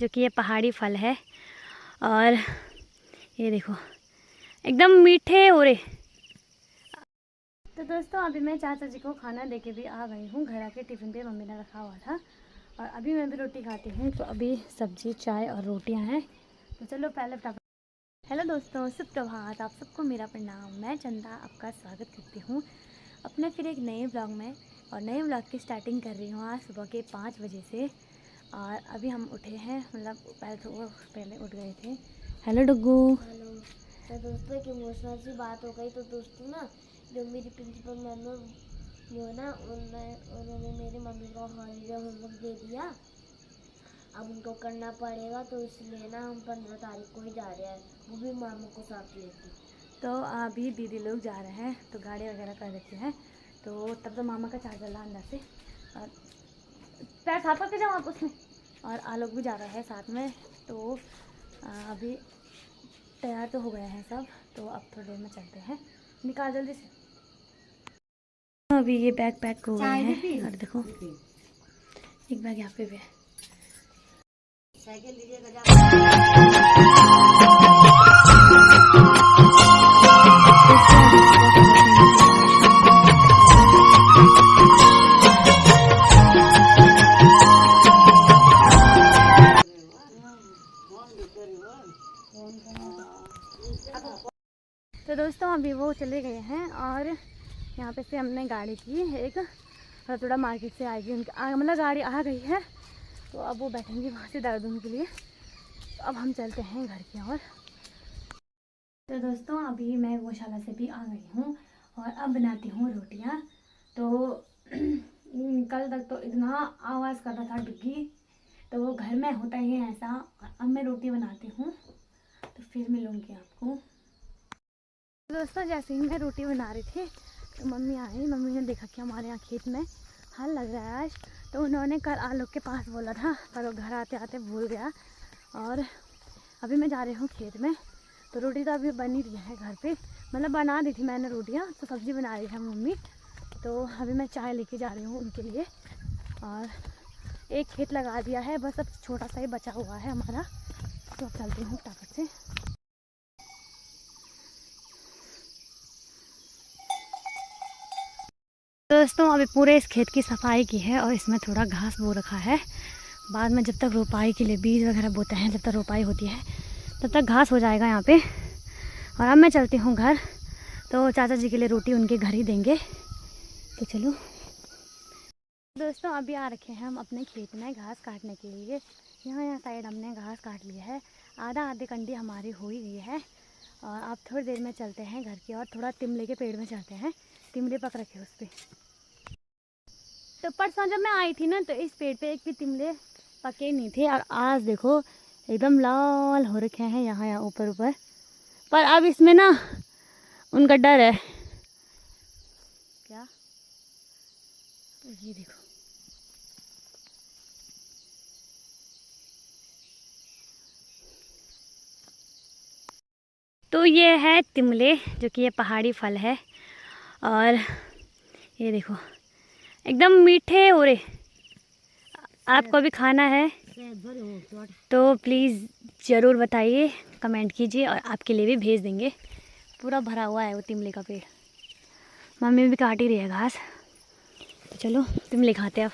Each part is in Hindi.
जो कि ये पहाड़ी फल है। और ये देखो एकदम मीठे हो रहे। तो दोस्तों अभी मैं चाचा जी को खाना देके भी आ गई हूँ। घर आके टिफ़िन पे मम्मी ने रखा हुआ था और अभी मैं भी रोटी खाती हूँ। तो अभी सब्जी चाय और रोटियाँ हैं। तो चलो पहले फटाफट। हेलो दोस्तों, सुप्रभात। आप सबको मेरा प्रणाम। मैं चंदा आपका स्वागत करती हूँ अपने फिर एक नए ब्लॉग में। और नए ब्लॉग की स्टार्टिंग कर रही हूँ आज सुबह के 5 बजे से। और अभी हम उठे हैं, मतलब पहले उठ गए थे। हेलो डुग्गू। हेलो। तो दोस्तों एक इमोशनल सी बात हो गई। तो दोस्तों ना, जो मेरी प्रिंसिपल मैम है वो ना उन्होंने मेरी मम्मी को हॉलीडे होमवर्क दे दिया। अब उनको करना पड़ेगा, तो इसलिए ना हम 15 तारीख को ही जा रहे हैं, वो भी मामू को साथ लेके। तो अभी दीदी लोग जा रहे हैं तो गाड़ी वगैरह कर देते हैं। तो तब तो मामा का चार्जर ला अंदर से और पैर साफ करके जाओ आप उसमें। और आलोक भी जा रहा है साथ में। तो अभी तैयार तो हो गए हैं सब। तो अब थोड़ी देर में चलते हैं। निकाल जल्दी से। अभी ये बैग पैक हो गए हैं और देखो एक बैग यहाँ पे भी है। तो दोस्तों अभी वो चले गए हैं और यहाँ पे से हमने गाड़ी की एक थोड़ा मार्केट से आएगी उनकी मतलब गाड़ी आ गई है। तो अब वो बैठेंगे वहाँ से देहरादून के लिए। तो अब हम चलते हैं घर की ओर। तो दोस्तों अभी मैं गौशाला से भी आ गई हूँ और अब बनाती हूँ रोटियाँ। तो कल तक तो इतना आवाज़ कर रहा था डुग्गी, तो वो घर में होता ही है ऐसा। अब मैं रोटी बनाती हूँ तो फिर मिलूँगी आपको। दोस्तों जैसे ही मैं रोटी बना रही थी तो मम्मी आई। मम्मी ने देखा कि हमारे यहाँ खेत में हल लग रहा है आज। तो उन्होंने कल आलोक के पास बोला था पर वो घर आते आते भूल गया। और अभी मैं जा रही हूँ खेत में। तो रोटी तो अभी बन ही रही है घर पे, मतलब बना दी थी मैंने रोटियाँ। तो सब्ज़ी बना रही है मम्मी। तो अभी मैं चाय लेके जा रही हूँ उनके लिए। और एक खेत लगा दिया है, बस अब छोटा सा ही बचा हुआ है हमारा। तो अब चलती हूँ फटाफट से। दोस्तों अभी पूरे इस खेत की सफाई की है और इसमें थोड़ा घास बो रखा है। बाद में जब तक रोपाई के लिए बीज वगैरह बोते हैं, जब तक रोपाई होती है तब तक घास हो जाएगा यहाँ पे। और अब मैं चलती हूँ घर। तो चाचा जी के लिए रोटी उनके घर ही देंगे। तो चलो दोस्तों अभी आ रखे हैं हम अपने खेत में घास काटने के लिए। यहाँ साइड हमने घास काट लिया है। आधी कंडी हमारी हो ही गई है। और आप थोड़ी देर में चलते हैं घर की और थोड़ा तिमले के पेड़ में चढ़ते हैं। तिमले पक रखे उस पर। तो परसों जब मैं आई थी ना तो इस पेड़ पे एक भी तिमले पके नहीं थे। और आज देखो एकदम लाल हो रखे हैं यहाँ ऊपर ऊपर। पर अब इसमें ना उनका डर है। क्या ये देखो, तो ये है तिमले जो कि ये पहाड़ी फल है। और ये देखो एकदम मीठे हो रहे। आपको भी खाना है तो प्लीज़ ज़रूर बताइए, कमेंट कीजिए और आपके लिए भी भेज देंगे। पूरा भरा हुआ है वो तिमले का पेड़। मम्मी भी काट ही रही है घास। तो चलो तिमले खाते हैं अब।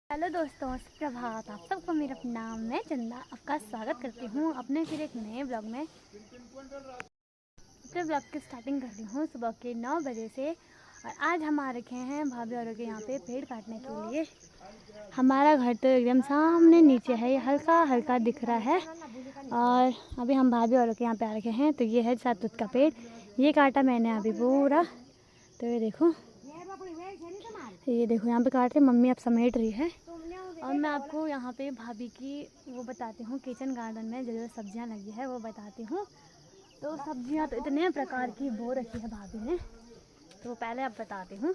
हेलो दोस्तों, सुप्रभात। आप सबको मेरा नाम, मैं चंदा आपका स्वागत करती हूँ अपने फिर एक नए ब्लॉग में। अपने ब्लॉग की स्टार्टिंग कर रही हूँ सुबह के 9 बजे से। और आज हम आ रखे हैं भाभी और के यहाँ पे पेड़ काटने के लिए। हमारा घर तो एकदम सामने नीचे है, ये हल्का हल्का दिख रहा है। और अभी हम भाभी और के यहाँ पे आ रखे हैं। तो ये है शहतूत का पेड़, ये काटा मैंने अभी पूरा। तो ये देखो यहाँ पे काट रहे, मम्मी अब समेट रही है। और मैं आपको यहाँ पे भाभी की वो बताती हूँ, किचन गार्डन में जो जो सब्जियाँ लगी है वो बताती हूँ। तो सब्जियाँ तो इतने प्रकार की बो रखी है भाभी ने, तो पहले आप बताती हूँ।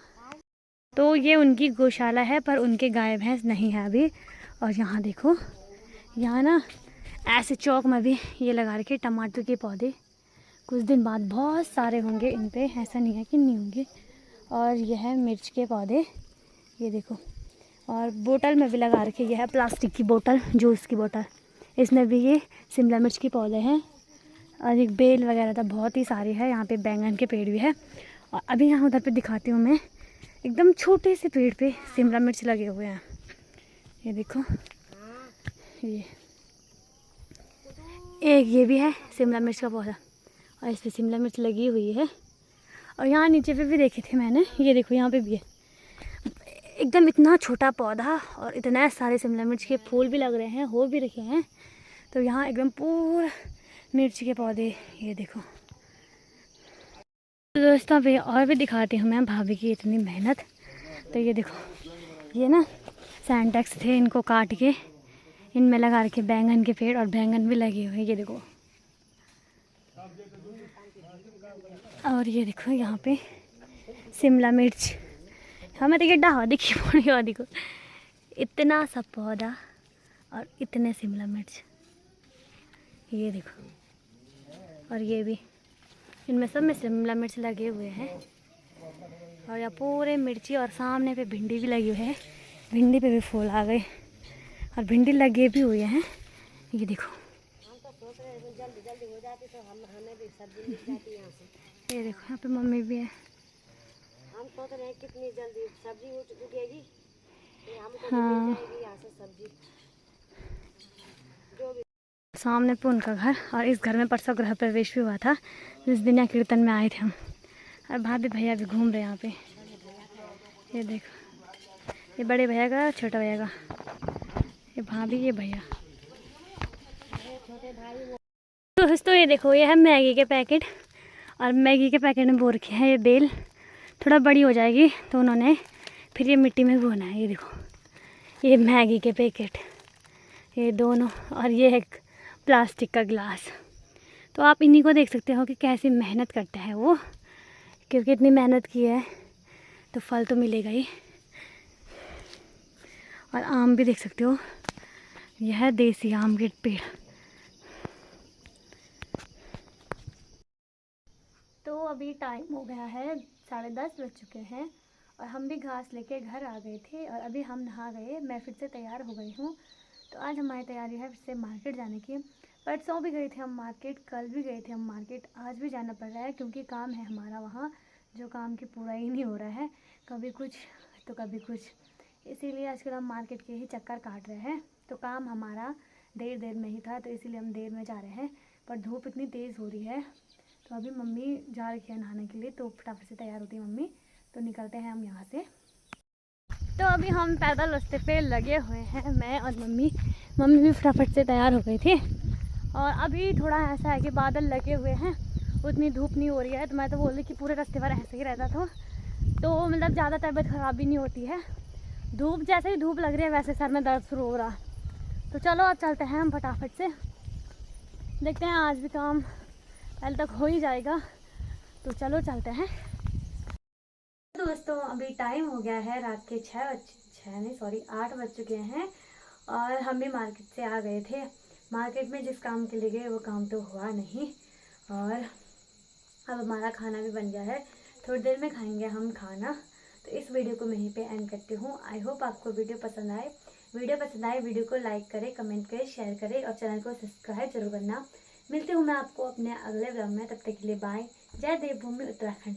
तो ये उनकी गौशाला है पर उनके गाय भैंस नहीं है अभी। और यहाँ देखो, यहाँ ना ऐसे चौक में भी ये लगा रखे टमाटर के पौधे। कुछ दिन बाद बहुत सारे होंगे इन पे, ऐसा नहीं है कि नहीं होंगे। और यह है मिर्च के पौधे, ये देखो। और बोतल में भी लगा रखे, यह है प्लास्टिक की बोतल, जूस की बोतल। इसमें भी ये शिमला मिर्च के पौधे हैं और एक बेल वगैरह तो बहुत ही सारी है। यहाँ पे बैंगन के पेड़ भी है। और अभी यहाँ उधर पे दिखाती हूँ मैं, एकदम छोटे से पेड़ पे शिमला मिर्च लगे हुए हैं। ये देखो, ये एक ये भी है शिमला मिर्च का पौधा और इस पर शिमला मिर्च लगी हुई है। और यहाँ नीचे पे भी देखे थे मैंने, ये देखो यहाँ पे भी है एकदम इतना छोटा पौधा और इतने सारे शिमला मिर्च के फूल भी लग रहे हैं, हो भी रखे हैं। तो यहाँ एकदम पूरा मिर्च के पौधे, ये देखो। तो दोस्तों अभी और भी दिखाती हूँ मैं भाभी की इतनी मेहनत। तो ये देखो, ये ना सैंटेक्स थे, इनको काट के इनमें लगा रखे बैंगन के पेड़ और बैंगन भी लगे हुए हैं, ये देखो। और ये देखो यहाँ पे शिमला मिर्च, हमें देखिए डहा देखिए पड़ी देखो, इतना सा पौधा और इतने शिमला मिर्च, ये देखो। और ये भी, इनमें सब में शिमला मिर्च लगे हुए हैं। और यहाँ पूरे मिर्ची और सामने पे भिंडी भी लगी हुई है, भिंडी पे भी फूल आ गए और भिंडी लगे भी हुए हैं, ये देखो। ये देखो यहाँ पे मम्मी भी है। हम सोच रहे हैं कितनी जल्दी सब्जी उगेगी, हाँ, सब्जी सामने पे उनका घर। और इस घर में परसों गृह प्रवेश भी हुआ था, जिस दिन यहाँ कीर्तन में आए थे हम। और भाभी भैया भी घूम रहे हैं यहाँ पे, ये देखो। ये बड़े भैया का, छोटा भैया का, ये भाभी, ये भैया। दोस्तों ये देखो, ये है मैगी के पैकेट। और मैगी के पैकेट में बो रखे हैं ये बेल, थोड़ा बड़ी हो जाएगी तो उन्होंने फिर ये मिट्टी में बोना है। ये देखो, ये मैगी के पैकेट, ये दोनों। और ये एक प्लास्टिक का गिलास। तो आप इन्हीं को देख सकते हो कि कैसी मेहनत करते हैं वो, क्योंकि इतनी मेहनत की है तो फल तो मिलेगा ही। और आम भी देख सकते हो, यह है देसी आम के पेड़। तो अभी टाइम हो गया है 10:30 बज चुके हैं और हम भी घास लेके घर आ गए थे। और अभी हम नहा गए, मैं फिर से तैयार हो गई हूँ। तो आज हमारी तैयारी है फिर से मार्केट जाने की। परसों भी गए थे हम मार्केट, कल भी गए थे हम मार्केट, आज भी जाना पड़ रहा है क्योंकि काम है हमारा वहाँ, जो काम की पूरा ही नहीं हो रहा है, कभी कुछ तो कभी कुछ। इसीलिए आजकल हम मार्केट के ही चक्कर काट रहे हैं। तो काम हमारा देर में ही था, तो इसीलिए हम देर में जा रहे हैं। पर धूप इतनी तेज़ हो रही है, तो अभी मम्मी जा रही है नहाने के लिए, तो फटाफट से तैयार होती है मम्मी, तो निकलते हैं हम यहाँ से। तो अभी हम पैदल रास्ते पे लगे हुए हैं, मैं और मम्मी भी फटाफट से तैयार हो गई थी। और अभी थोड़ा ऐसा है कि बादल लगे हुए हैं, उतनी धूप नहीं हो रही है। तो मैं तो बोल रही कि पूरे रास्ते पर ऐसे ही रहता था, तो मतलब ज़्यादा तबीयत ख़राब भी नहीं होती है। धूप जैसे ही धूप लग रही है वैसे सर में दर्द शुरू हो रहा। तो चलो अब चलते हैं हम फटाफट से, देखते हैं आज भी काम कल तक हो ही जाएगा। तो चलो चलते हैं। दोस्तों अभी टाइम हो गया है रात के 8 बज चुके हैं और हम भी मार्केट से आ गए थे। मार्केट में जिस काम के लिए गए वो काम तो हुआ नहीं। और अब हमारा खाना भी बन गया है, थोड़ी देर में खाएंगे हम खाना। तो इस वीडियो को मैं यहीं पे एंड करती हूँ। आई होप आपको वीडियो पसंद आए। वीडियो को लाइक करें, कमेंट करें, शेयर करें और चैनल को सब्सक्राइब जरूर करना। मिलती हूँ मैं आपको अपने अगले व्लॉग में, तब तक के लिए बाय। जय देवभूमि उत्तराखंड।